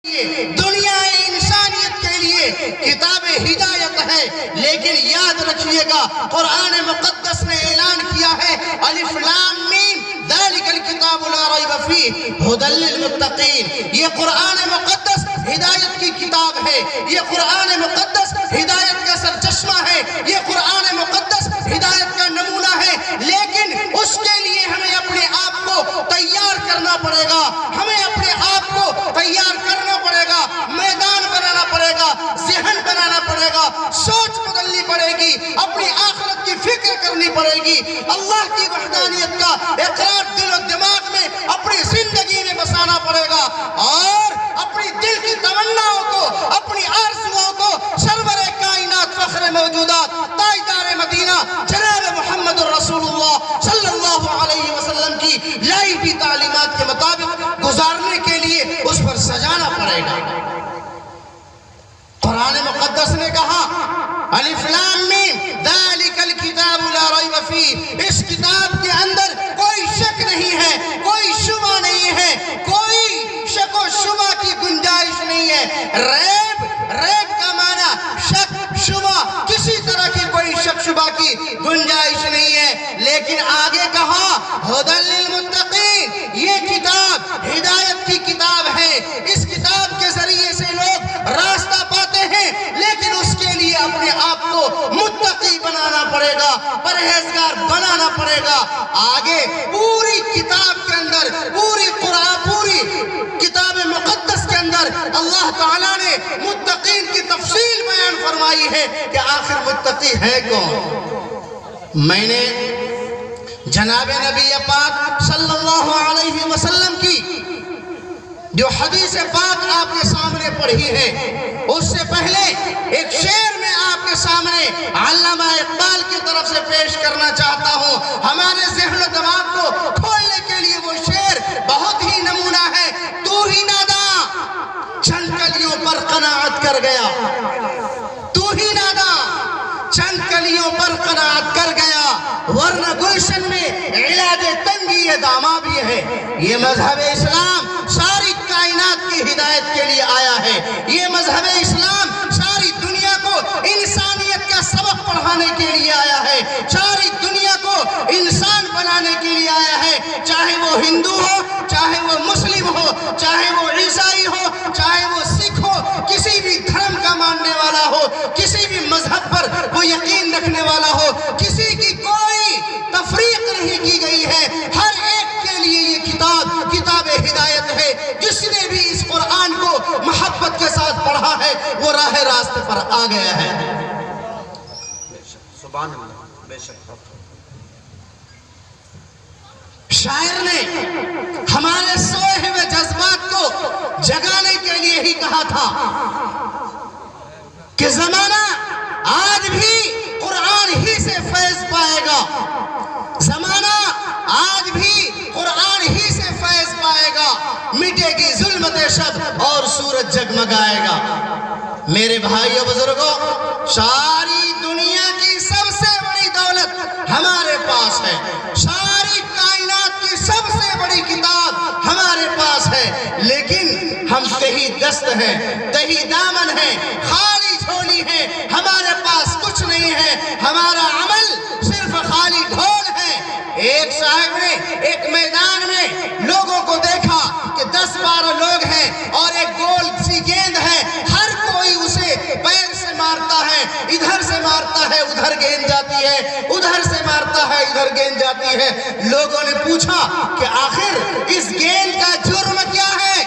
دنیا انسانیت کے لیے کتاب ہدایت ہے، لیکن یاد رکھیے گا قرآن مقدس نے اعلان کیا ہے الف لام میم ذالک الکتاب لا ریب فیہ ھدی للمتقین۔ یہ قرآن مقدس ہدایت کی کتاب ہے، یہ قرآن مقدس ہدایت کا سرچشمہ ہے، یہ قرآن مقدس ہدایت کا نمونہ ہے، لیکن اس کے لیے ہمیں اپنے آپ کو تیار کرنا پڑے گا، ہمیں اپنے آپ کو تیار کرنا پڑے گا، میدان بنانا پڑے گا، ذہن بنانا پڑے گا، سوچ بدلنی پڑے گی، اپنی آخرت کی فکر کرنی پڑے گی، اللہ کی وحدانیت کا اقرار دل و دماغ میں اپنی زندگی میں بسانا پڑے گا، اور اپنی دل کی تمناؤں کو، اپنی آرزوؤں کو سرور کائنات فخر موجودات تاجدار مدینہ جناب محمد رسول اللہ صلی اللہ علیہ وسلم کی لائی ہوئی تعلیمات کے مطابق گزارنے کے لیے اس پر سجانا پڑے گا۔ قرآن مقدس نے کہا الف لام میم ذالک الکتاب لا ریب فیہ، اس کتاب کے اندر کوئی شک نہیں ہے، کوئی شبہ نہیں ہے، کوئی شک و شبہ کی گنجائش نہیں ہے۔ ریب کا معنی شک شبہ، کسی طرح کی کوئی شک شبہ کی گنجائش نہیں ہے، لیکن آگے کہا ھدی للمتقین، یہ کتاب ہدایت کی کتاب ہے، اس کتاب کے ذریعے سے لوگ راستہ پاتے ہیں، لیکن اس کے لیے اپنے آپ کو متقی بنانا پڑے گا، پرہیزگار بنانا پڑے گا۔ آگے پوری کتاب کے اندر، پوری قرآن، پوری کتاب مقدس کے اندر اللہ تعالیٰ نے متقین کی تفصیل بیان فرمائی ہے کہ آخر متقی ہے کون۔ میں نے جناب نبی پاک صلی اللہ علیہ وسلم کی جو حدیث پاک آپ کے سامنے پڑھی ہے، اس سے پہلے ایک شعر میں آپ کے سامنے علامہ اقبال کی طرف سے پیش کرنا چاہتا ہوں۔ ہمارے ذہن و دماغ کو کھولنے کے لیے وہ شعر بہت ہی نمونہ ہے۔ تو ہی ناداں چند کلیوں پر قناعت کر گیا، تو ہی ناداں چند کلیوں پر قناعت کر گیا، ورنہ گلشن میں علاج تنگی یہ داماں بھی ہے۔ یہ مذہب اسلام ساری کائنات کی ہدایت کے لیے آیا ہے، یہ مذہب اسلام ساری دنیا کو انسانیت کا سبق پڑھانے کے لیے آیا ہے، ساری دنیا کو انسان بنانے کے لیے آیا ہے، چاہے وہ ہندو ہو، چاہے وہ مسلم ہو، چاہے وہ عیسائی ہو، چاہے وہ سکھ ہو، کسی بھی دھرم کا ماننے والا ہو، کسی بھی مذہب پر وہ یقین رکھنے والا ہو، کسی کی کوئی تفریق نہیں کی گئی ہے، ہر ایک کے لیے یہ کتاب ہدایت ہے۔ جس نے بھی اس قرآن کو محبت کے ساتھ پڑھا ہے وہ راہ راست پر آ گیا ہے۔ سبحان اللہ، بے شک شاعر نے ہمارے سوئے ہوئے جذبات کو جگانے کے لیے ہی کہا تھا کہ زمانہ آج بھی قرآن ہی سے فیض پائے گا، زمانہ آج بھی قرآن ہی سے فیض پائے گا، مٹے گی ظلمت شب اور سورج جگمگائے گا۔ میرے بھائیو بزرگوں، ساری دنیا کی سب سے بڑی دولت ہمارے پاس ہے، ساری کائنات کی سب سے بڑی کتاب ہمارے پاس ہے، لیکن ہم تہی دست ہیں، تہی دامن ہیں، خالی جھولی ہیں، ہمارے پاس کچھ نہیں ہے، ہمارا عمل صرف خالی ڈھول ہے۔ ایک صاحب نے ایک میدان میں لوگوں کو دیکھا کہ 10-12 لوگ ہیں اور ایک گول سی گیند ہے، ہر کوئی اسے پیر سے مارتا ہے، ادھر سے مارتا ہے ادھر گیند جاتی ہے، ادھر سے مارتا ہے ادھر گیند جاتی ہے۔ لوگوں نے پوچھا کہ آخر اس گیند کا جرم کیا ہے،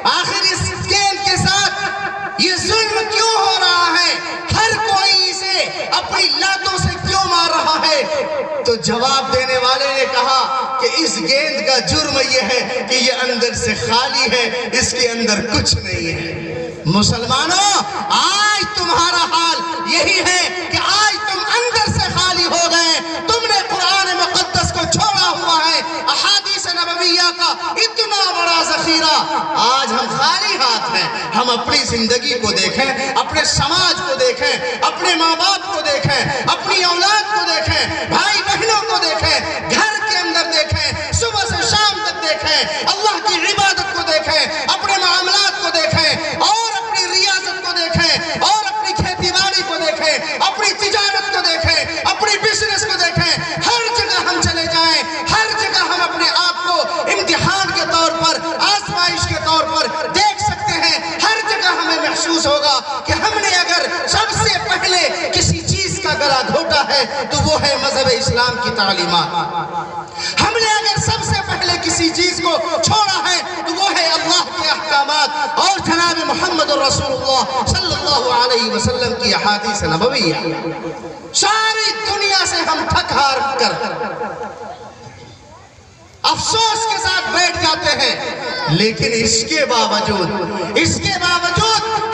آخر اس گیند کے ساتھ یہ ظلم کیوں ہو رہا ہے، ہر کوئی اسے اپنی لاتوں سے کیوں مار رہا ہے؟ تو جواب دینے والے نے کہا کہ اس گیند کا جرم یہ ہے کہ یہ اندر سے خالی ہے، اس کے اندر کچھ نہیں ہے۔ مسلمانوں، آج تمہارا حال یہی ہے کہ آج تم اندر سے خالی ہو گئے، تم نے قرآن مقدس کو چھوڑا ہوا ہے، احادیث نبویہ کا اتنا بڑا ذخیرہ، آج ہم خالی ہاتھ ہیں۔ ہم اپنی زندگی کو دیکھیں، اپنے سماج کو دیکھیں، اپنے ماں باپ کو دیکھیں، اپنی اولاد کو دیکھیں، بھائی بہنوں کو دیکھیں، گھر کے اندر دیکھیں، صبح سے شام تک دیکھیں، اللہ کی عبادت کو دیکھیں، اپنے معاملات کو دیکھیں، اسلام کی تعلیمات. ہم نے اگر سب سے پہلے کسی چیز کو چھوڑا ہے تو وہ ہے اللہ کے احکامات اور جناب محمد رسول اللہ صلی اللہ علیہ وسلم کی احادیث نبویہ. ساری دنیا سے ہم تھک ہار کر افسوس کے ساتھ بیٹھ جاتے ہیں، لیکن اس کے باوجود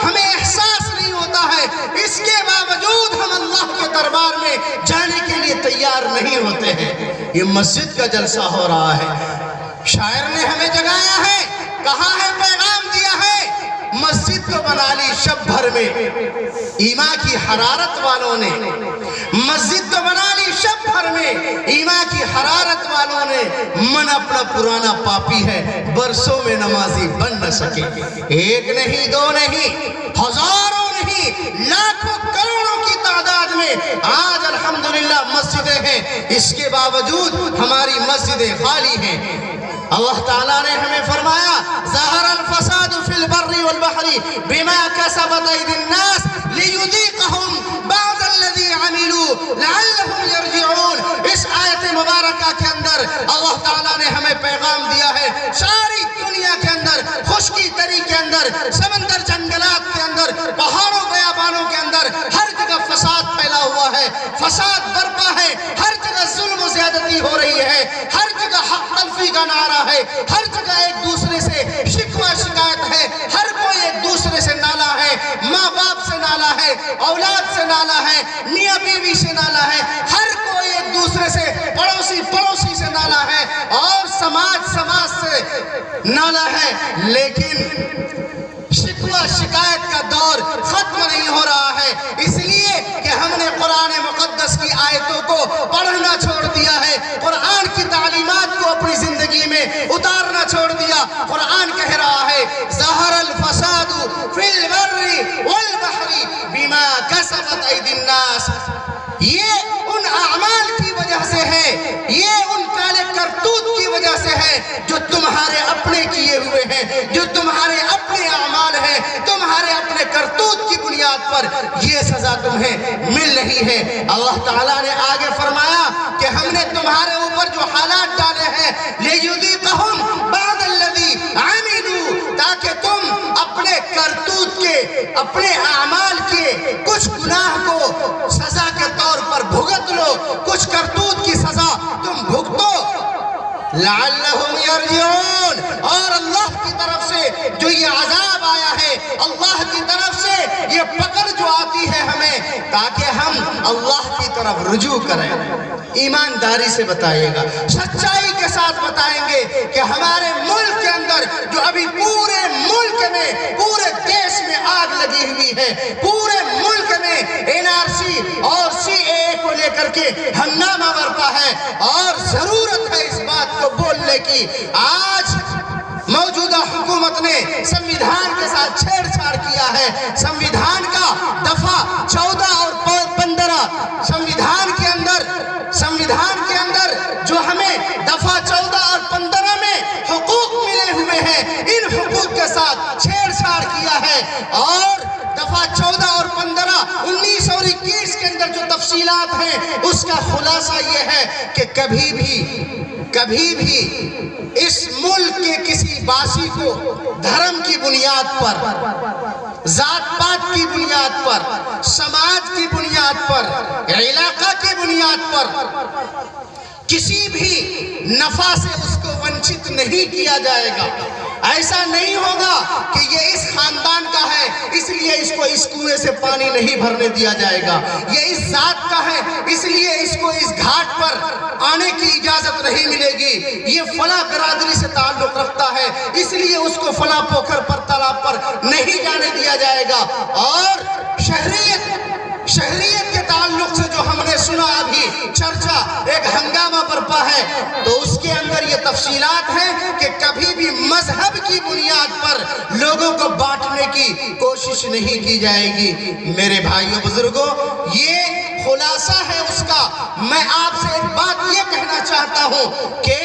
ہمیں احساس نہیں ہوتا ہے، اس کے باوجود ہم اللہ کے دربار میں جانے کے لیے تیار نہیں ہوتے ہیں. یہ مسجد کا جلسہ ہو رہا ہے، شاعر نے ہمیں جگایا ہے، کہا ہے، پیغام دیا ہے، مسجد کو بنا لی شب بھر میں ایمان کی حرارت والوں نے، مسجد کو بنا لی شب بھر میں ایمان کی حرارت والوں نے. من اپنا پرانا پاپی ہے، برسوں میں نمازی بن نہ سکے. ایک نہیں، دو نہیں، ہزاروں نہیں، لاکھوں کروڑوں کی تعداد میں آج الحمدللہ مسجدیں ہیں، اس کے باوجود ہماری مسجدیں خالی ہیں. اللہ تعالیٰ نے ہمیں فرمایا ظہر الفساد فی البر والبحر بما کسبت ایدی الناس لیذیقہم بعض الذی عملوا لعلہم یرجعون. اس آیت مبارکہ کے اندر اللہ تعالیٰ نے ہمیں پیغام دیا ہے، ساری دنیا کے اندر، خشکی تری کے اندر، سمندر جنگلات کے اندر، پہاڑوں بیابانوں کے اندر ہر جگہ فساد پھیلا ہوا ہے، فساد برپا ہے، ہر جگہ ظلم و زیادتی ہو رہی ہے، ہر جگہ حق تلفی کا نعرہ ہے، ہر جگہ ایک دوسرے سے شکوہ شکایت ہے، ہر کوئی ایک دوسرے سے نالا ہے، ماں باپ سے نالا ہے، اولاد سے نالا ہے، میاں بیوی سے نالا ہے، ہر کوئی ایک دوسرے سے، پڑوسی سے نالا ہے، اور سماج سے نالا ہے. لیکن شکوہ شکایت کا دور ختم نہیں ہو رہا ہے، اس لیے کہ ہم نے قرآن مقدس کی آیتوں کو پڑھنا چھوڑ دیا ہے، قرآن کی تعلیمات کو اپنی زندگی میں اتارنا چھوڑ دیا. قرآن کہہ رہا ہے ظہر الفساد فی البر والبحر بما کسبت ایدی الناس. یہ ان اعمال کی وجہ سے ہے، یہ ان کالے کرتوت کی وجہ سے ہے جو تمہارے اپنے کیے ہوئے ہیں، جو تمہارے اپنے اعمال ہیں، تمہارے اپنے کرتوت کی بنیاد پر یہ سزا تمہیں مل رہی ہے. اللہ تعالیٰ نے آگے فرمایا کہ ہم نے تمہارے اوپر جو حالات ڈالے ہیں لیذیقہم بعض الذی عملوا، تاکہ تم اپنے کرتوت کے، اپنے اعمال کے کچھ گناہ کو سزا کے طور پر بھگت لو، کچھ کرتوت کی سزا تم بھگتو. لعلہم یرجعون. اور اللہ کی طرف سے جو یہ عذاب آیا ہے، اللہ کی طرف سے یہ پکڑ جو آتی ہے ہمیں، تاکہ ہم اللہ کی طرف رجوع کریں. ایمانداری سے بتائیے گا، سچائی کے ساتھ بتائیں گے کہ ہمارے ملک کے اندر جو ابھی پورے ملک میں، پورے دیش میں آگ لگی ہوئی ہے، پورے ملک میں NRC اور CAA کو لے کر کے ہنگامہ برپا ہے، اور ضرورت ہے اس بات کو بولنے کی. آج موجودہ حکومت نے سمویدھان کے ساتھ چھیڑ چھاڑ کیا ہے. سمویدھان کا دفعہ 14 اور 15 سمویدھان کے اندر جو ہمیں دفعہ 14 اور 15 میں حقوق ملے ہوئے ہیں، ان حقوق کے ساتھ چھیڑ چھاڑ کیا ہے. اور دفعہ 14 اور 15، 19 اور 21 کے اندر جو تفصیلات ہیں، اس کا خلاصہ یہ ہے کہ کبھی بھی اس ملک کے کسی باسی کو دھرم کی بنیاد پر، ذات پات کی بنیاد پر، سماج کی بنیاد پر، علاقہ کی بنیاد پر کسی بھی نفع سے اس کو ونچت نہیں کیا جائے گا. ایسا نہیں ہوگا کہ یہ اس خاندان کا ہے اس لیے اس کو اس کنویں سے پانی نہیں بھرنے دیا جائے گا، یہ اس ذات کا ہے اس لیے اس کو اس گھاٹ پر آنے کی اجازت نہیں ملے گی، یہ فلاں برادری سے تعلق رکھتا ہے اس لیے اس کو فلاں پوکھر پر، تالاب پر نہیں جانے دیا جائے گا. اور شہریت کے تعلق سے جو ہم نے سنا ابھی چرچا، ایک ہنگامہ برپا ہے، تو اس کے اندر یہ تفصیلات ہیں کہ کبھی بھی مذہب کی بنیاد پر لوگوں کو بانٹنے کی کوشش نہیں کی جائے گی. میرے بھائیوں بزرگوں، یہ خلاصہ ہے اس کا. میں آپ سے ایک بات یہ کہنا چاہتا ہوں کہ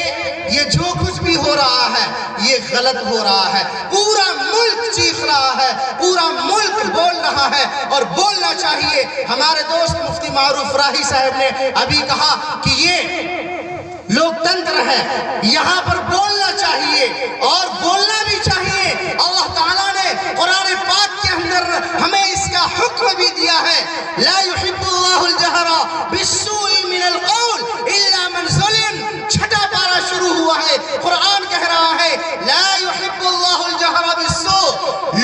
یہ جو کچھ بھی ہو رہا ہے یہ غلط ہو رہا ہے. پورا ملک چیخ رہا ہے، پورا ملک بول رہا ہے اور بولنا چاہیے. ہمارے دوست مفتی معروف راہی صاحب نے ابھی کہا کہ یہ لوک تنتر ہے, یہاں پر بولنا چاہیے اور بولنا بھی چاہیے. اللہ تعالیٰ نے قرآن پاک کے اندر ہمیں اس کا حکم بھی دیا ہے, لا يحب اللہ الجہر بالسوء من القول الا من ظلم. چھٹا پارہ شروع ہوا ہے, قرآن کہہ رہا ہے لا يحب اللہ الجہر بالسوء.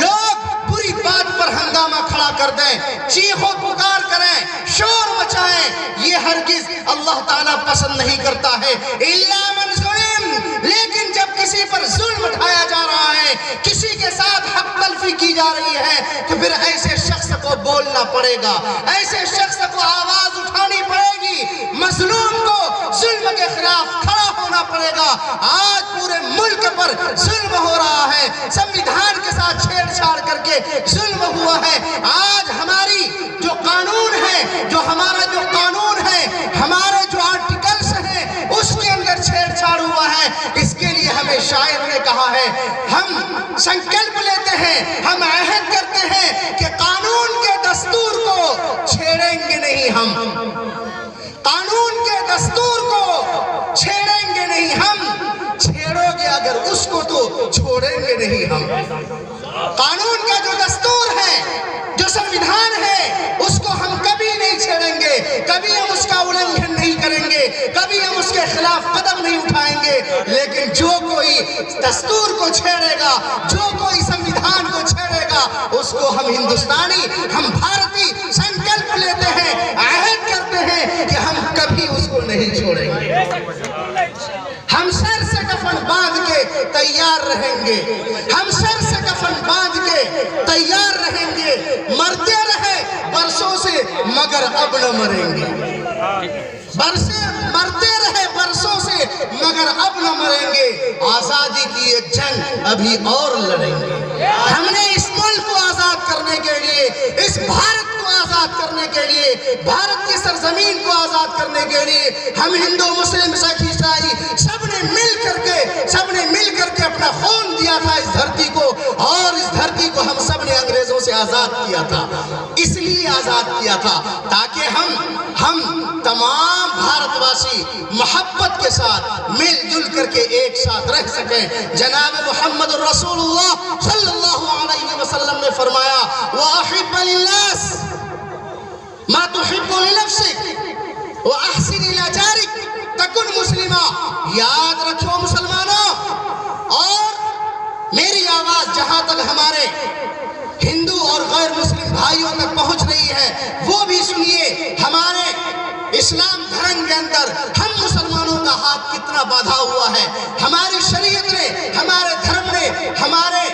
لوگ بری بات پر ہنگامہ کھڑا کر دیں, چیخو پکار کریں, شور مچائیں, یہ ہرگز اللہ تعالیٰ پسند نہیں کرتا ہے. الا من ظلم, لیکن جب کسی پر ظلم اٹھایا جا رہا ہے, کسی کے ساتھ حق تلفی کی جا رہی ہے, تو پھر ایسے شخص کو بولنا پڑے گا, ایسے شخص کو آواز اٹھانی پڑے گی, مظلوم کو ظلم کے خلاف کھڑا ہونا پڑے گا. آج پورے ملک پر ظلم ہو رہا ہے, سنویدھان کے ساتھ چھیڑ چھاڑ کر کے ظلم ہوا ہے. آج ہماری جو قانون ہے, جو ہمارا جو قانون ہے, ہمارے جو آرٹیکلز ہیں, اس کے اندر چھیڑ چھاڑ ہوا ہے. اس کے لیے ہمیں شاعر نے کہا ہے, ہم سنکلپ لیتے ہیں, ہم عہد کرتے ہیں کہ قانون کے دستور کو چھیڑیں گے نہیں ہم, قانون کے دستور کو چھیڑیں گے نہیں ہم, چھیڑو گے اگر اس کو تو چھوڑیں گے نہیں ہم. قانون کا جو دستور ہے, جو سنویدھان ہے, اس کو ہم کبھی نہیں چھیڑیں گے, کبھی ہم اس کا النگھن نہیں کریں گے, کبھی ہم اس کے خلاف قدم نہیں اٹھائیں گے. لیکن جو کوئی دستور کو چھیڑے گا, جو کوئی سنویدھان کو چھیڑے گا, اس کو ہم ہندوستانی, ہم بھارتی سنکلپ لیتے ہیں, عہد کرتے ہیں کہ ہم کبھی اس کو نہیں چھوڑیں گے. ہم سر سے کفن باندھ کے تیار رہیں گے, ہم سر سے کفن باندھ کے تیار رہیں گے, مرتے رہے برسوں سے مگر اب نہ مریں گے, مرتے رہے برسوں سے مگر اب نہ مریں گے. آزادی کی یہ جنگ ابھی اور لڑیں گے. ہم نے اس ملک کو آزاد کرنے کے لیے, اس بھارت کو آزاد کرنے کے لیے, بھارت کی سرزمین کو آزاد کرنے کے لیے, ہم ہندو مسلم سکھ عیسائی سب نے مل کر کے اپنا خون دیا تھا اس دھرتی کو, اور اس دھرتی کو ہم سب نے انگریزوں سے آزاد کیا تھا. اس لیے آزاد کیا تھا تاکہ ہم تمام بھارت واسی محبت کے ساتھ مل جل کر کے ایک ساتھ رہ سکیں. جناب محمد رسول اللہ صلی اللہ علیہ وسلم نے فرمایا وَأَحِبَّ لِلنَّاسِ مَا تُحِبُّ لِنَفْسِكَ وَأَحْسِنْ إِلَى جَارِكَ تَكُنْ مُسْلِمًا. یاد رکھو مسلمانوں, اور میری آواز جہاں تک ہمارے ہندو اور غیر مسلم بھائیوں تک پہنچ رہی ہے وہ بھی سنیے. ہمارے اسلام دھرم کے اندر ہم مسلمانوں کا ہاتھ کتنا باندھا ہوا ہے. ہماری شریعت نے, ہمارے دھرم نے, ہمارے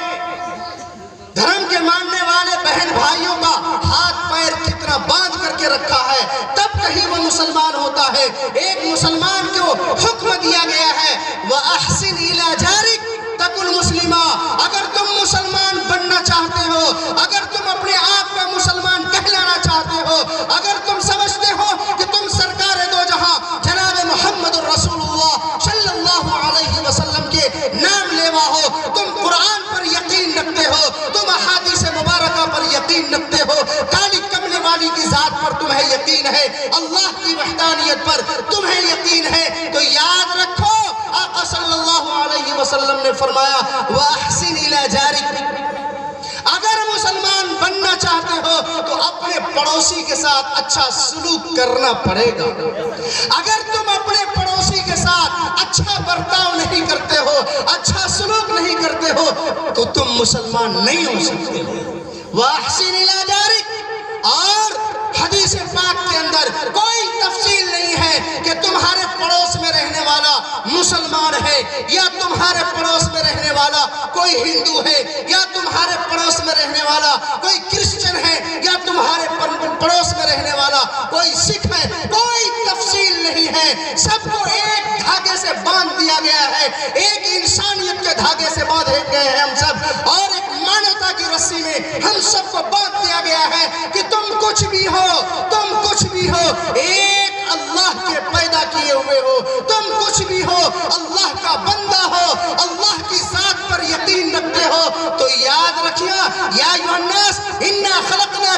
دھرم کے ماننے والے بہن بھائیوں کا ہاتھ پیر کتنا باندھ کر کے رکھا ہے, تب کہیں وہ مسلمان ہوتا ہے. ایک مسلمان کو حکم دیا گیا ہے وَأَحْسِنْ إِلَى جَارِكَ تَكُنْ مُسْلِمًا. اگر تم مسلمان بننا چاہتے ہو, اگر تم اپنے آپ کا مسلمان کہلانا چاہتے ہو, اگر تم سمجھتے ہو کہ تم سرکار دو جہاں جناب محمد رسول اللہ صلی اللہ علیہ وسلم کے نام لیوا ہو, تم قرآن پر یقین رکھتے ہو, تم احادیث مبارکہ پر یقین رکھتے ہو, کالی کملے والی کی ذات پر تمہیں یقین ہے, اللہ کی وحدانیت پر تمہیں یقین ہے, تو یاد رکھو آقا صلی اللہ علیہ وسلم نے فرمایا وَأَحْسِنْ إِلَى جَارِكَ. اگر مسلمان بننا چاہتے ہو تو اپنے پڑوسی کے ساتھ اچھا سلوک کرنا پڑے گا. اگر تم اپنے پڑوسی کے ساتھ اچھا برتاؤ نہیں کرتے ہو, اچھا سلوک نہیں کرتے ہو, تو تم مسلمان نہیں ہو سکتے. وَأَحْسِنْ إِلَى جَارِكَ. اور حدیث پاک کے اندر کوئی تفصیل نہیں ہے کہ تمہارے پڑوس میں رہنے والا مسلمان ہے, یا تمہارے پڑوس میں رہنے والا کوئی ہندو ہے, یا تمہارے پڑوس میں رہنے والا کوئی کرسچن ہے, یا تمہارے پڑوس میں رہنے والا کوئی سکھ ہے. کوئی تفصیل نہیں ہے, سب کو ایک دھاگے سے باندھ دیا گیا ہے, ایک انسانیت کے دھاگے سے باندھے گئے ہیں ہم سب, اور ایک مانوتا کی رسی میں ہم سب کو باندھ دیا گیا ہے کہ تم کچھ بھی ہو, تم کچھ بھی ہو, ایک اللہ کے پیدا کیے ہوئے ہو, تم کچھ بھی ہو, اللہ کا بندہ ہو, اللہ کی ذات پر یقین رکھتے ہو, تو یاد رکھنا یا ایھا الناس انا خلقنا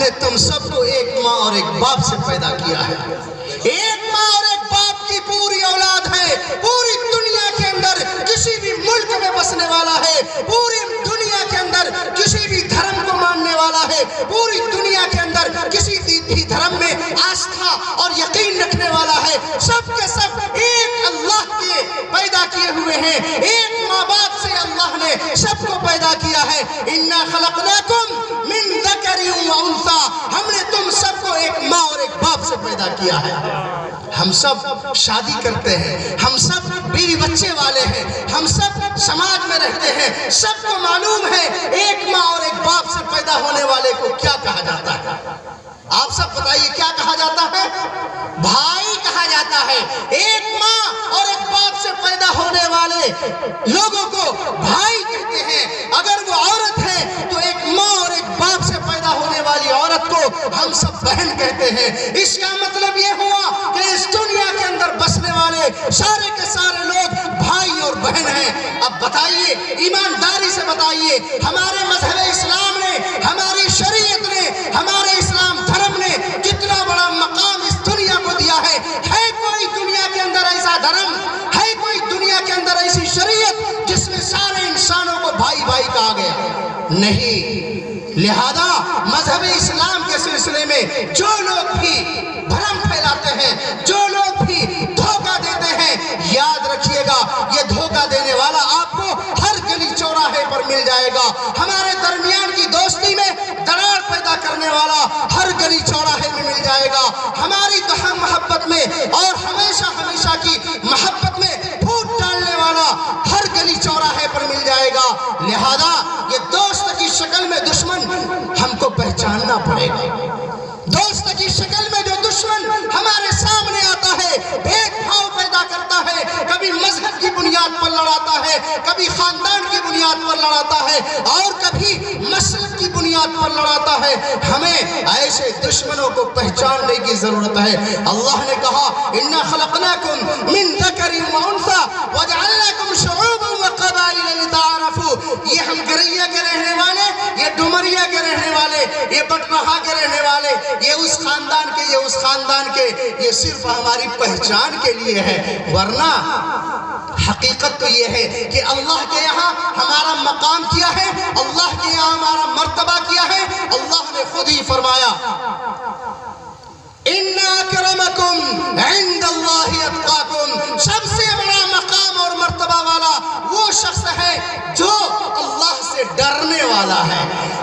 نے تم سب کو ایک ماں اور ایک باپ سے پیدا کیا ہے. ایک ماں اور ایک باپ کی پوری اولاد ہے. پوری دنیا کے اندر کسی بھی ملک میں بسنے والا ہے, پوری دنیا کے اندر کسی بھی دھرم کو ماننے والا ہے, پوری دنیا کے اندر کسی بھی دھرم میں آستھا اور یقین رکھنے والا ہے. سب کے سب ایک اللہ کے پیدا کیے ہوئے ہیں. ایک ماں باپ سے اللہ نے سب کو پیدا کیا ہے. اِنَّا خَلَقْنَاكُمْ مِنْ ذَكَرٍ وَأُنْثَىٰ, ہم نے تم سب کو ایک ماں اور ایک باپ سے پیدا کیا ہے. ہم سب شادی کرتے ہیں, ہم سب بیوی بچے والے ہیں, ہم سب سماج میں رہتے ہیں. سب کو معلوم ہے ایک ماں اور ایک باپ سے پیدا ہونے والے کو کیا کہا جاتا ہے. آپ سب بتائیے کیا کہا جاتا ہے؟ بھائی کہا جاتا ہے. ایک ماں اور ایک باپ سے پیدا ہونے والے لوگوں کو بھائی کہتے ہیں. اگر وہ عورت ہے تو ایک ماں اور ایک باپ سے پیدا ہونے والی عورت کو ہم سب بہن کہتے ہیں. اس کا مطلب یہ ہوا کہ اس دنیا کے اندر بسنے والے سارے کے سارے لوگ بھائی اور بہن ہیں. اب بتائیے, ایمانداری سے بتائیے, ہمارے مذہب اسلام نے, ہماری شریعت نے, ہمارے اسلام دھرم نے کتنا بڑا مقام اس دنیا کو دیا ہے. ہے کوئی دنیا کے اندر ایسا دھرم, ہے کوئی دنیا کے اندر ایسی شریعت جس میں سارے انسانوں کو بھائی بھائی کہا گیا؟ نہیں. لہذا مذہب اسلام کے سلسلے میں جو لوگ بھی بھرم پھیلاتے ہیں, جو لوگ بھی دھوکہ دیتے ہیں, یاد رکھیے گا یہ دھوکہ دینے والا آپ کو ہر گلی چوراہے پر مل جائے گا. ہمارے درمیان کی دوستی میں دراڑ پیدا کرنے والا ہر گلی چوراہے میں مل جائے گا. ہماری محبت میں اور ہمیشہ ہمیشہ کی محبت میں پھوٹ ڈالنے والا ہر گلی چوراہے پر مل جائے گا. لہذا یہ دوست کی شکل میں دشمن ہم کو پہچاننا پڑے گا. دوست کی شکل میں جو دشمن ہمارے سامنے آتا ہے, بھید بھاؤ پیدا کرتا ہے, کبھی مذہب کی بنیاد پر لڑاتا ہے, کبھی خاندان کی بنیاد پر لڑاتا ہے, اور کبھی مسلک کی بنیاد پر لڑاتا ہے, ہمیں ایسے دشمنوں کو پہچاننے کی ضرورت ہے. اللہ نے کہا اِنَّا خَلَقْنَاكُمْ مِنْ ذَكَرٍ وَأُنْثَىٰ وَجَعَلْنَاكُمْ شُعُوبًا وَقَبَائِلَ لِتَعَارَفُوا. یہ ہم گریا کے رہنے والے, یہ ڈمریا کے رہنے والے, یہ بٹرہا کے رہنے والے, یہ اس خاندان کے, یہ اس خاندان کے, یہ صرف ہماری پہچان کے لیے ہے. ورنہ حقیقت تو یہ ہے کہ اللہ کے یہاں ہمارا مقام کیا ہے, اللہ کے یہاں ہمارا مرتبہ کیا ہے. اللہ نے خود ہی فرمایا اِنَّ أَكْرَمَكُمْ عِنْدَ اللَّهِ أَتْقَاكُمْ. سب سے بڑا مقام اور مرتبہ والا وہ شخص ہے جو اللہ سے ڈرنے والا ہے.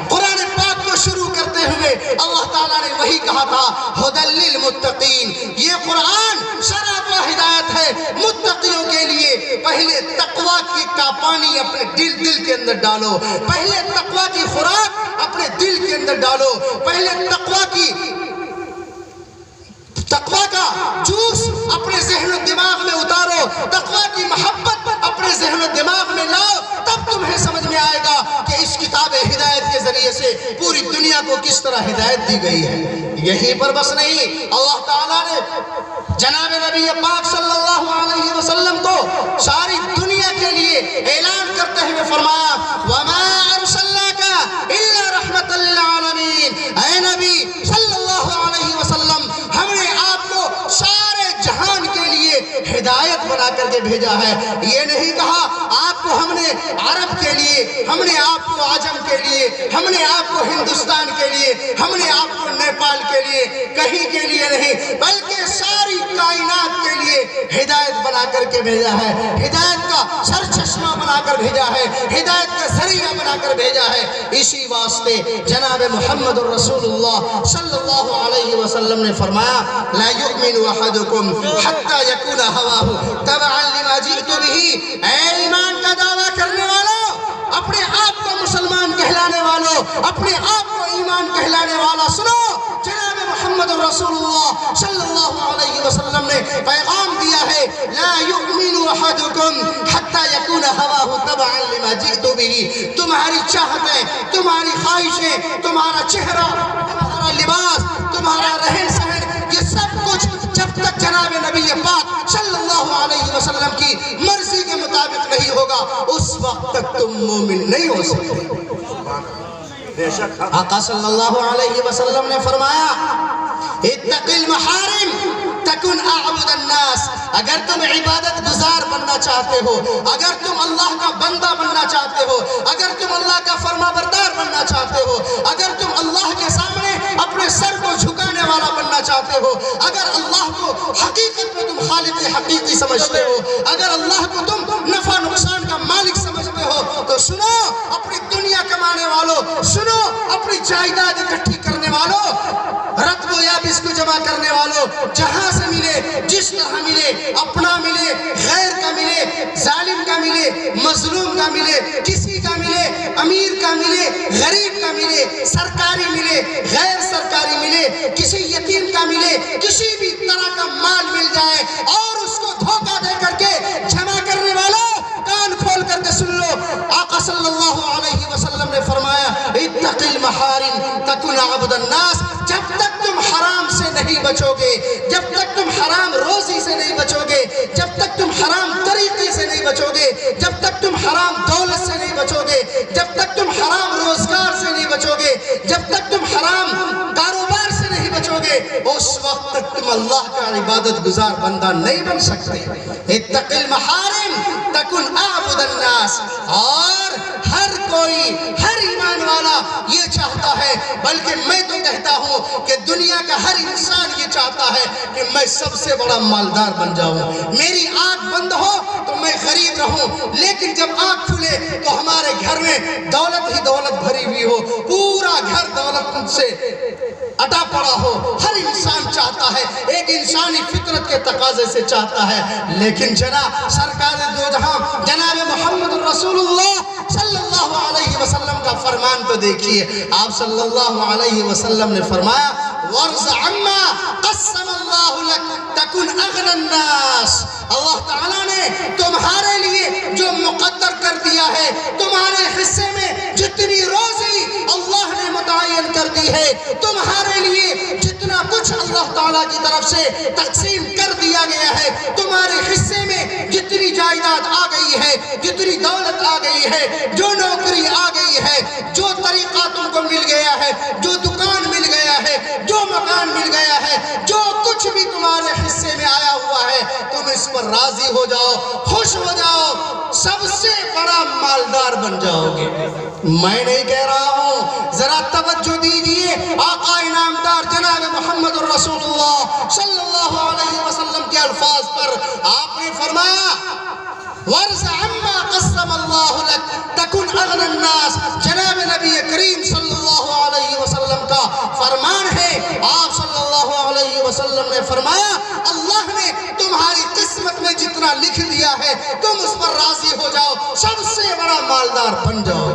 قرآن پاک کو شروع کرتے ہوئے اللہ تعالیٰ نے وہی کہا تھا هُدًى لِّلْمُتَّقِينَ. یہ قرآن شرف و ہدایت ہے متقیوں کے لیے. پہلے تقوی کا پانی اپنے دل کے اندر ڈالو, پہلے تقوی کی خوراک اپنے دل کے اندر ڈالو, پہلے تقوی کا جوس اپنے ذہن و دماغ میں اتارو, تقوی کی محبت اپنے ذہن و دماغ میں لاؤ, تب تمہیں سمجھ میں آئے گا کہ اس کتاب ہدایت کے ذریعے سے پوری دنیا کو کس طرح ہدایت دی گئی ہے. یہیں پر بس نہیں, اللہ تعالیٰ نے جناب نبی پاک صلی اللہ علیہ وسلم کو ساری دنیا کے لیے اعلان کرتے ہوئے فرمایا وَمَا أَرْسَلْنَاكَ إِلَّا رَحْمَةً لِّلْعَالَمِينَ. اے نبی صلی اللہ علیہ وسلم, ہم نے آپ کو سارے جہان کے لیے ہدایت بنا کر کے بھیجا ہے. یہ نہیں کہا آپ کو ہم نے عرب کے لیے, ہم نے آپ کو عجم کے لیے, ہم نے آپ کو ہندوستان کے لیے, ہم نے آپ کو نیپال کے لیے, کہیں کے لیے نہیں, بلکہ ساری کائنات کے لیے ہدایت بنا کر کے بھیجا ہے. ہدایت کا سر چشمہ بنا کر بھیجا ہے, ہدایت کا ذریعہ بنا کر بھیجا ہے. اسی واسطے جناب محمد الرسول اللہ صلی اللہ علیہ وسلم نے فرمایا لا یؤمن احدکم حتی یکون ہواہ تبعا لما جئت بہ. اے ایمان کا دعویٰ کرنے والوں, اپنے آپ کو مسلمان کہلانے والوں, اپنے آپ کو ایمان کہلانے والا سنو, جناب محمد رسول اللہ صلی اللہ علیہ وسلم نے پیغام دیا ہے لا یؤمن احدکم حتی یکون ہواہ تبعا لما جئت بہ. تمہاری چاہتیں, تمہاری خواہشیں, تمہارا چہرہ, تمہارا لباس, تمہارا رہن سہن, یہ سب کچھ جب تک جناب نبی پاک صلی اللہ علیہ وسلم کی مرضی کے مطابق نہیں ہوگا, اس وقت تک تم مومن نہیں ہو سکتے. آقا صلی اللہ علیہ وسلم نے فرمایا اتق المحارم تکن اعبد الناس. اگر تم عبادت گزار بننا چاہتے ہو، اگر تم اللہ کا بندہ بننا چاہتے ہو، اگر تم اللہ کا فرما بردار بننا چاہتے ہو، اگر تم اللہ کے سامنے اپنے سر کو جھکانے والا بننا چاہتے ہو، اگر اللہ کو حقیقت میں تم خالق حقیقی سمجھتے ہو، اگر اللہ کو تم نفع نقصان کا مالک سمجھتے ہو، تو سنو اپنی دنیا کمانے والوں، سنو اپنی جائیداد اکٹھی کرنے والوں، رتب و یابس کو جمع کرنے والوں، جہاں سے ملے، جس طرح ملے، اپنا ملے، غیر کا ملے، ظالم کا ملے، مظلوم کا ملے، کسی کا ملے، امیر کا ملے، غریب کا ملے، سرکاری ملے، غیر سرکاری ملے، کسی یتیم کا ملے، کسی بھی طرح کا مال مل جائے اور اس کو دھوکہ دے کر کے جمع کرنے والوں، کان کھول کر کے سن لو. آقا صلی اللہ علیہ وسلم نے فرمایا اتق المحارم تکن عبد الناس. جب تک تم حرام سے نہیں بچو گے، جب تک تم حرام روزی سے نہیں بچو گے، جب تک تم حرام طریقے سے نہیں بچو گے، جب تک تم حرام دولت سے نہیں بچو گے، جب تک تم حرام روزگار سے نہیں بچو گے، جب تک تم حرام کاروبار سے نہیں بچو گے، اس وقت تک تم اللہ کا عبادت گزار بندہ نہیں بن سکتے. اتق المحارم تکن اعبد الناس. اور ہر کوئی، ہر ایمان والا یہ چاہتا ہے، بلکہ میں تو کہتا ہوں کہ دنیا کا ہر انسان یہ چاہتا ہے کہ میں سب سے بڑا مالدار بن جاؤں، میری آنکھ بند ہو تو میں غریب رہوں، لیکن جب آنکھ کھلے تو ہمارے گھر میں دولت ہی دولت بھری ہوئی ہو، پورا گھر دولت سے اٹا پڑا ہو. ہر انسان چاہتا ہے، ایک انسانی فطرت کے تقاضے سے چاہتا ہے. لیکن سرکار دو جہاں جناب محمد رسول اللہ صلی اللہ علیہ وسلم کا فرمان تو دیکھیے. آپ صلی اللہ علیہ وسلم نے فرمایا وَرْزَ عَمَّا قَسَّمَ اللَّهُ لَكْ تَكُنْ أَغْنَى النَّاسِ. اللہ تعالیٰ نے تمہارے لیے جو مقدر کر دیا ہے، تمہارے حصے میں جتنی روزی اللہ نے متعین کر دی ہے، تمہارے لیے جتنا کچھ اللہ تعالیٰ کی طرف سے تقسیم کر دیا گیا ہے، تمہارے حصے میں جتنی جائیداد آ گئی ہے، جتنی دولت آ گئی ہے، جو نوکری آ گئی ہے، جو طریقہ تم کو مل گیا ہے، جو دکان مل گیا ہے، جو مکان مل گیا ہے، جو کچھ بھی تمہارے حصے میں آیا ہوا ہے، تم اس پر راضی ہو جاؤ، خوش ہو جاؤ، سب سے بڑا مالدار بن جاؤ گے. میں نہیں کہہ رہا ہوں، ذرا توجہ دیجئے آقا انعامدار جناب محمد رسول اللہ صلی اللہ علیہ وسلم کے الفاظ پر. آپ نے فرمایا وَرْزَ عَمَّا قَسَّمَ اللَّهُ لَكْ تَكُنْ أَغْنَى النَّاسِ. جناب نبی کریم صلی اللہ علیہ وسلم کا فرمان ہے. آپ صلی اللہ علیہ وسلم نے فرمایا اللہ نے تمہاری قسمت میں جتنا لکھ دیا ہے تم اس پر راضی ہو جاؤ، سب سے بڑا مالدار بن جاؤ.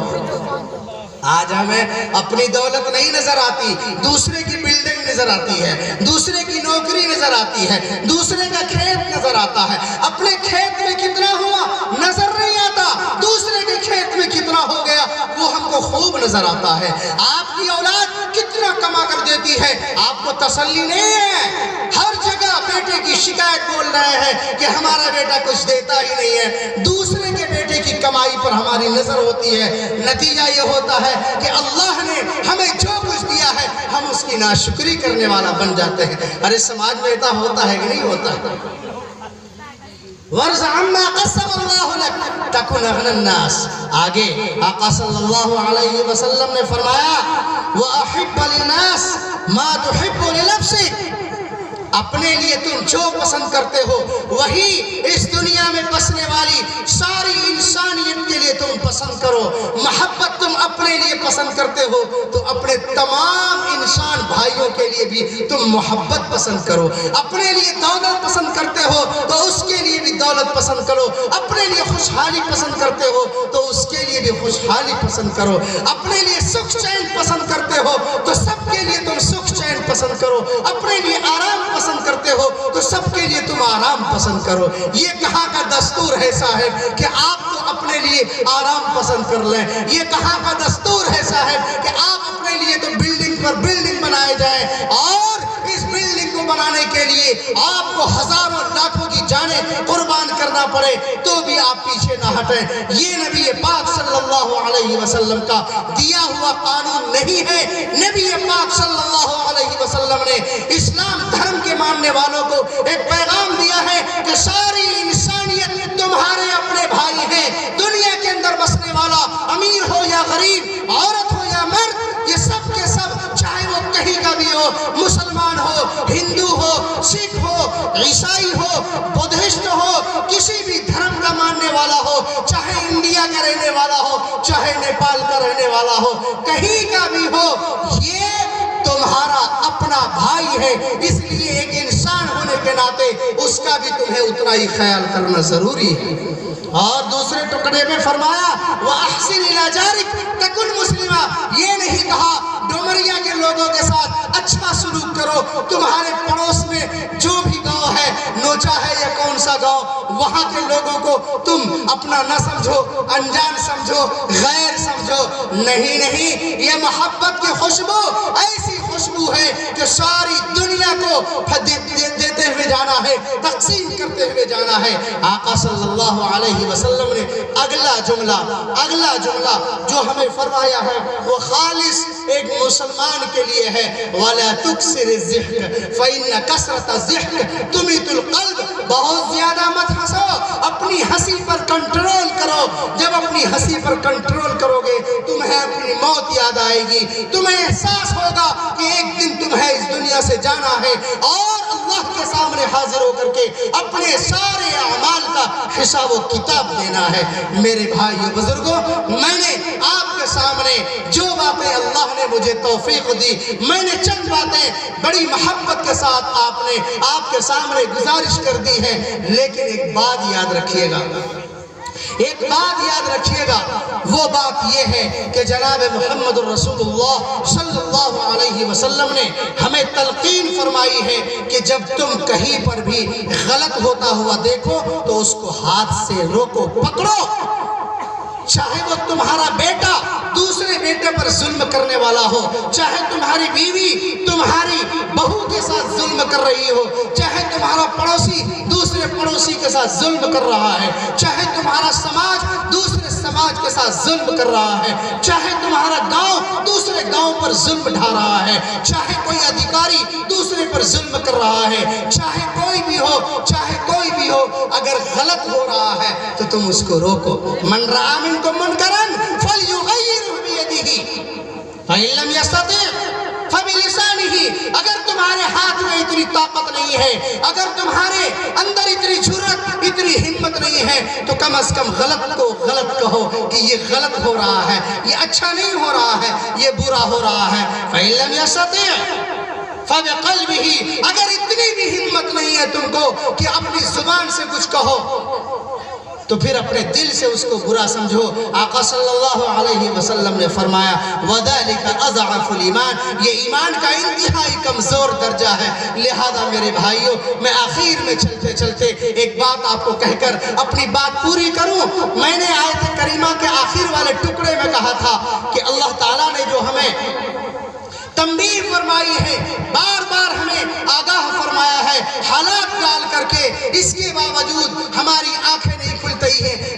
آج ہمیں اپنی دولت نہیں نظر آتی، دوسرے کی بلڈنگ نظر آتی ہے، دوسرے کی نوکری نظر آتی ہے، دوسرے کا کھیت نظر آتا ہے. اپنے کھیت میں کتنا ہوا نظر نہیں آتا، دوسرے کے کھیت میں کتنا ہو گیا وہ ہم کو خوب نظر آتا ہے. آپ کی اولاد کتنا کما کر دیتی ہے آپ کو تسلی نہیں ہے. ہر جگہ بیٹے کی شکایت بول رہے ہیں کہ ہمارا بیٹا کچھ دیتا ہی نہیں ہے، دوسرے کے بیٹے کی کمائی پر ہماری نظر ہوتی ہے. نتیجہ یہ ہوتا ہے کہ اللہ نے ہمیں جو کچھ دیا ہے ہم اس کی ناشکری کرنے والا بن جاتے ہیں. ارے سماج میں ایسا ہوتا ہے کہ نہیں ہوتا؟ وَرْزَ عَمَّا قَسَّمَ اللَّهُ لَكْ تَكُنْ أَغْنَى النَّاسِ. آگے آقا صلی اللہ علیہ وسلم نے فرمایا وَأَحِبَّ لِلنَّاسِ مَا تُحِبُّ لِنَفْسِكَ. اپنے لیے تم جو پسند کرتے ہو وہی اس دنیا میں بسنے والی ساری انسانیت کے لیے تم پسند کرو. محبت تم اپنے لیے پسند کرتے ہو تو اپنے تمام انسان بھائیوں کے لیے بھی تم محبت پسند کرو. اپنے لیے دولت پسند کرتے ہو تو اس کے لیے بھی دولت پسند کرو. اپنے لیے خوشحالی پسند کرتے ہو تو اس کے لیے بھی خوشحالی پسند کرو. اپنے لیے سکھ چین پسند کرتے ہو تو سب کے لیے تم سکھ چین پسند کرو. اپنے لیے آرام پسند کرتے ہو تو سب کے لیے تم آرام پسند کرو. یہ کہاں کا دستور ہے صاحب کہ آپ تو اپنے لیے آرام پسند کر لیں؟ یہ کہاں کا دستور ہے صاحب کہ آپ اپنے لیے تو بلڈنگ پر بلڈنگ بنائے جائیں اور اس بلڈنگ کو بنانے کے لیے آپ کو ہزاروں لاکھوں کی جانیں قربان کرنا پڑے تو بھی آپ پیچھے نہ ہٹیں۔ یہ نبی پاک صلی اللہ علیہ وسلم کا دیا ہوا قانون نہیں ہے۔ نبی پاک صلی اللہ علیہ وسلم نے اسلام دھرم کے ماننے والوں کو ایک پیغام دیا ہے کہ ساری انسانیت تمہارے اپنے بھائی ہیں۔ دنیا کے اندر بسنے والا امیر ہو یا غریب، عورت ہو یا مرد، یہ سب کے سب چاہے وہ کہیں کا بھی ہو، مسلمان ہو، ہندو ہو، سکھ ہو، عیسائی ہو، بدھسٹ ہو، کسی بھی دھرم کا ماننے والا ہو، چاہے انڈیا کا رہنے والا ہو، چاہے نیپال کا رہنے والا ہو، کہیں کا بھی ہو، یہ تمہارا اپنا بھائی ہے۔ اس لیے ایک انسان ہونے کے ناطے اس کا بھی تمہیں اتنا ہی خیال کرنا ضروری ہے۔ اور دوسرے ٹکڑے میں فرمایا وَأَحْسِنْ إِلَىٰ جَارِكَ تَكُنْ مُسْلِمًا، یہ نہیں کہا ڈومریا کے لوگوں کے ساتھ اچھا سلوک کرو، تمہارے پڑوس میں جو بھی گاؤں ہے، نوچا ہے یا کون سا گاؤں، وہاں کے لوگوں کو تم اپنا نہ سمجھو، انجان سمجھو، غیر سمجھو۔ نہیں نہیں، یہ محبت کی خوشبو ایسی خوشبو ہے کہ ساری دنیا کو دیتے ہوئے جانا ہے، تقسیم کرتے ہوئے جانا ہے۔ آقا صلی اللہ علیہ وسلم نے اگلا جملہ جو ہمیں فرمایا ہے وہ خالص ایک مسلمان کے لیے ہے، وَلَا تُكْسِرِ الزِّحْكَ فَإِنَّ كَسْرَةَ الزِّحْكَ تُمِيتُ الْقَلْبَ، بہت زیادہ مت ہنسو، اپنی ہنسی پر کنٹرول کرو۔ جب اپنی ہنسی پر کنٹرول کرو گے تمہیں اپنی موت یاد آئے گی، تمہیں احساس ہوگا کہ ایک دن تمہیں اس دنیا سے جانا ہے اور اللہ کے سامنے حاضر ہو کر کے اپنے سارے اعمال کا حساب و کتاب دینا ہے۔ میرے بھائیو بزرگوں، میں نے آپ کے سامنے جو باتیں اللہ نے مجھے توفیق دی، میں نے چند باتیں بڑی محبت کے ساتھ آپ کے سامنے گزارش کر دی ہے، لیکن ایک بات یاد رکھیے گا، وہ بات یہ ہے کہ جناب محمد رسول اللہ صلی اللہ علیہ وسلم نے ہمیں تلقین فرمائی ہے کہ جب تم کہیں پر بھی غلط ہوتا ہوا دیکھو تو اس کو ہاتھ سے روکو، پکڑو۔ چاہے وہ تمہارا بیٹا دوسرے بیٹے پر ظلم کرنے والا ہو، چاہے تمہاری بیوی تمہاری بہو کے ساتھ ظلم کر رہی ہو، چاہے تمہارا پڑوسی دوسرے پڑوسی کے ساتھ ظلم کر رہا ہے، چاہے تمہارا سماج دوسرے سماج کے ساتھ ظلم کر رہا ہے، چاہے تمہارا گاؤں دوسرے گاؤں پر ظلم ڈھا رہا ہے، چاہے کوئی ادھیکاری دوسرے پر ظلم کر رہا ہے، چاہے کوئی بھی ہو، اگر غلط ہو رہا ہے تو تم اس کو روکو۔ من رأى منكم منكرا فليغيره بيده فإن لم يستطع فبلسانه، اگر تمہارے ہاتھ میں اتنی طاقت نہیں ہے، اگر تمہارے اندر اتنی جرأت، اتنی ہمت نہیں ہے تو کم از کم غلط کو غلط کہو کہ یہ غلط ہو رہا ہے، یہ اچھا نہیں ہو رہا ہے، یہ برا ہو رہا ہے۔ فإن لم يستطع فبقلبه، اگر اتنی بھی ہمت نہیں ہے تم کو کہ اپنی زبان سے کچھ کہو تو پھر اپنے دل سے اس کو برا سمجھو۔ آقا صلی اللہ علیہ وسلم نے فرمایا وَذَلِكَ أَضْعَفُ الْإِيمَانِ، یہ ایمان کا انتہائی کمزور درجہ ہے۔ لہذا میرے بھائیوں، میں آخر میں چلتے چلتے ایک بات آپ کو کہہ کر اپنی بات پوری کروں۔ میں نے آیت کریمہ کے آخر والے ٹکڑے میں کہا تھا کہ اللہ تعالیٰ نے جو ہمیں تنبیہ فرمائی ہے، بار بار ہمیں آگاہ فرمایا ہے، حالات ڈال کر کے، اس کے باوجود ہماری آنکھیں نہیں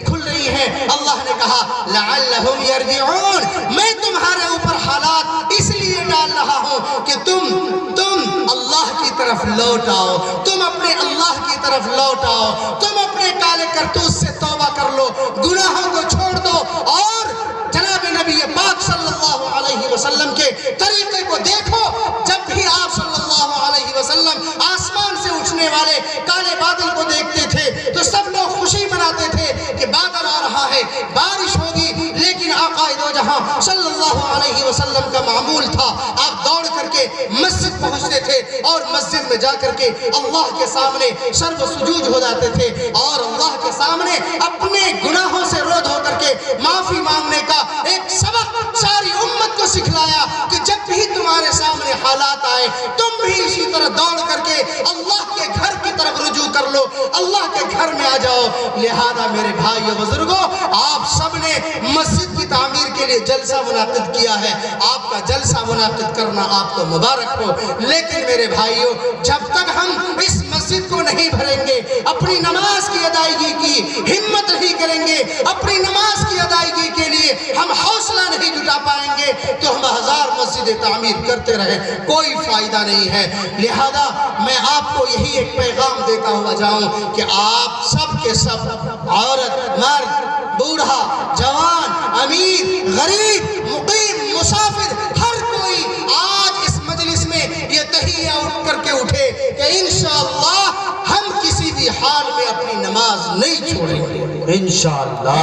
کھل رہی ہیں۔ اللہ نے کہا لعلہم یرجعون، میں تمہارے اوپر حالات اس لیے ڈال رہا ہوں کہ تم اللہ کی طرف لوٹ آؤ، تم اپنے اللہ کی طرف لوٹ آؤ، تم اپنے کالے کرتوت سے توبہ کر لو، گناہوں کو چھوڑ دو اور جناب نبی پاک صلی اللہ علیہ وسلم کے طریقے کو دیکھو۔ جب بھی آپ صلی اللہ علیہ وسلم آسمان سے اٹھنے والے کالے بادل کو دیکھتے تھے تو سب لوگ خوشی مناتے تھے کہ بادل آ رہا ہے، بارش ہوگی، لیکن آقا دو جہاں صلی اللہ علیہ وسلم کا معمول تھا، آپ دوڑ کر کے مسجد پہنچتے تھے اور مسجد میں جا کر کے اللہ کے سامنے سر و سجود ہو جاتے تھے اور اللہ کے سامنے اپنے گناہوں سے رو دھو کر کے معافی مانگنے کا ایک سبق ساری امت کو سکھلایا کہ جب بھی تمہارے سامنے حالات آئے تم بھی اسی طرح دوڑ کر کے اللہ کے گھر کی طرف رجوع کر کر لو، اللہ کے گھر میں آ جاؤ۔ لہذا میرے بھائیو بزرگوں، آپ سب نے مسجد کی تعمیر کے لیے جلسہ منعقد کیا ہے، آپ کا جلسہ منعقد کرنا آپ کو مبارک ہو، لیکن میرے بھائیو جب تک ہم اس مسجد کو نہیں بھریں گے، اپنی نماز کی ادائیگی کی ہمت نہیں کریں گے، اپنی نماز کی ادائیگی کے لیے ہم حوصلہ نہیں جٹا پائیں گے، تو ہم ہزار مسجدیں تعمیر کرتے رہیں، کوئی فائدہ نہیں ہے۔ لہذا میں آپ کو یہی ایک پیغام دیتا ہوا جاؤں کہ آپ سب کے سب، عورت، مرد، بوڑھا، جوان، امیر، غریب، مقیم، مسافر، ہر کوئی آج اس مجلس میں یہ تحیہ اٹھ کر کے اٹھے کہ انشاءاللہ ہم کسی بھی حال میں اپنی نماز نہیں چھوڑیں گے، انشاءاللہ۔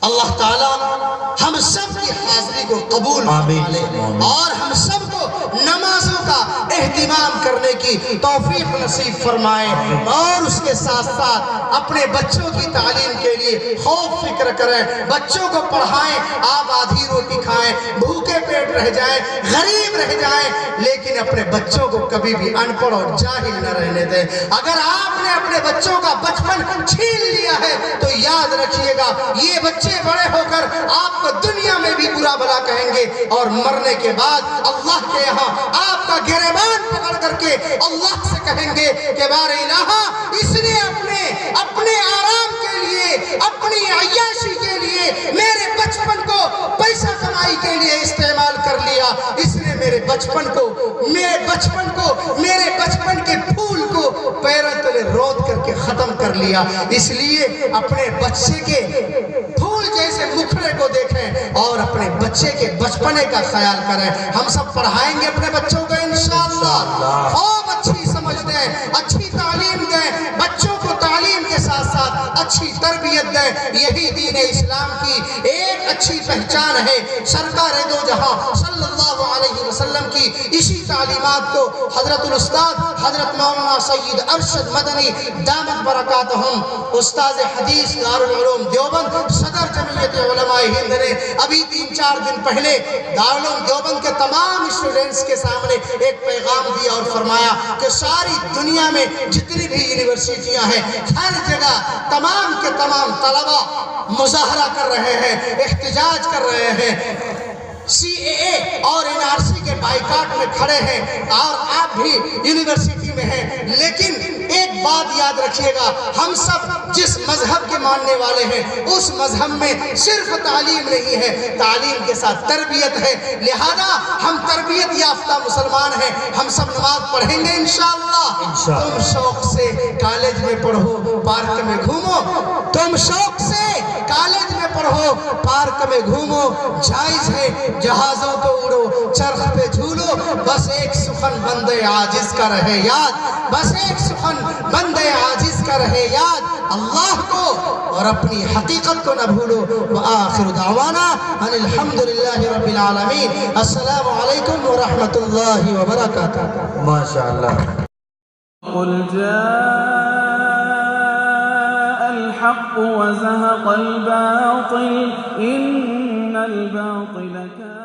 اللہ تعالیٰ ہم سب کی حاضری کو قبول فرمائے اور ہم سب کو نمازوں کا اہتمام کرنے کی توفیق نصیب فرمائے، اور اس کے ساتھ ساتھ اپنے بچوں کی تعلیم کے لیے خوف فکر کریں، بچوں کو پڑھائیں، آپ آدھی روٹی کھائیں، بھوکے پیٹ رہ جائیں، غریب رہ جائیں، لیکن اپنے بچوں کو کبھی بھی ان پڑھ اور جاہل نہ رہنے دیں۔ اگر آپ نے اپنے بچوں کا بچپن چھین لیا ہے تو یاد رکھیے گا یہ بچے بڑے ہو کر آپ کو دنیا میں بھی برا بھلا کہیں گے، اور مرنے کے بعد اللہ کے یہاں آپ کا گریبان پکڑ کر کے اللہ سے کہیں گے کہ بار الہ، اس نے اپنے آرام کے لیے، اپنی عیاشی کے لیے میرے بچپن کو پیسہ کمائی کے لیے استعمال کر لیا، اس نے میرے بچپن کے پھول کو پیروں تلے رود کر کے ختم کر لیا۔ اس لیے اپنے بچے کے پھول جیسے مکھڑے کو دیکھیں اور اپنے بچے کے بچپنے کا خیال کریں۔ ہم سب پڑھائیں گے اپنے بچوں کو انشاءاللہ، خوب اچھی سمجھ دیں، اچھی تعلیم دیں، بچوں کو تعلیم کے ساتھ ساتھ اچھی تربیت دیں۔ یہی دین اسلام کی ایک اچھی پہچان ہے۔ سرکار دو جہاں صلی اللہ علیہ وسلم کی اسی تعلیمات کو حضرت الاستاذ حضرت مولانا سید ارشد مدنی دامت برکاتہم، استاذ حدیث دارالعلوم دیوبند، صدر جمعیت علماء ہند نے ابھی 3-4 دن پہلے دارالعلوم دیوبند کے تمام اسٹوڈنٹس کے سامنے ایک پیغام دیا اور فرمایا کہ ساری دنیا میں جتنی بھی یونیورسٹیاں ہیں، ہر جگہ تمام کے تمام طلبہ مظاہرہ کر رہے ہیں، احتجاج کر رہے ہیں، CAA اور NRC کے بائیکاٹ میں کھڑے ہیں، اور آپ بھی یونیورسٹی میں ہیں، لیکن ایک بات یاد رکھیے گا، ہم سب جس مذہب کے ماننے والے ہیں اس مذہب میں صرف تعلیم نہیں ہے، تعلیم کے ساتھ تربیت ہے۔ لہذا ہم تربیت یافتہ مسلمان ہیں، ہم سب نماز پڑھیں گے انشاءاللہ۔ تم شوق سے کالج میں پڑھو، پارک میں گھومو، تم شوق سے کالج میں پڑھو، پارک میں گھومو، جائز ہے، جہازوں کو اڑو، چرخ پہ جھولو، بس ایک سخن بندے عاجز کا رہے یاد، بس ایک سخن بندے عاجز کا رہے یاد، اللہ کو اور اپنی حقیقت کو نہ بھولو۔ وآخر دعوانا ان الحمدللہ رب العالمین۔ السلام علیکم ورحمۃ اللہ وبرکاتہ۔ ماشاءاللہ۔ قل جاء الحق وزهق الباطل إن الباطل كان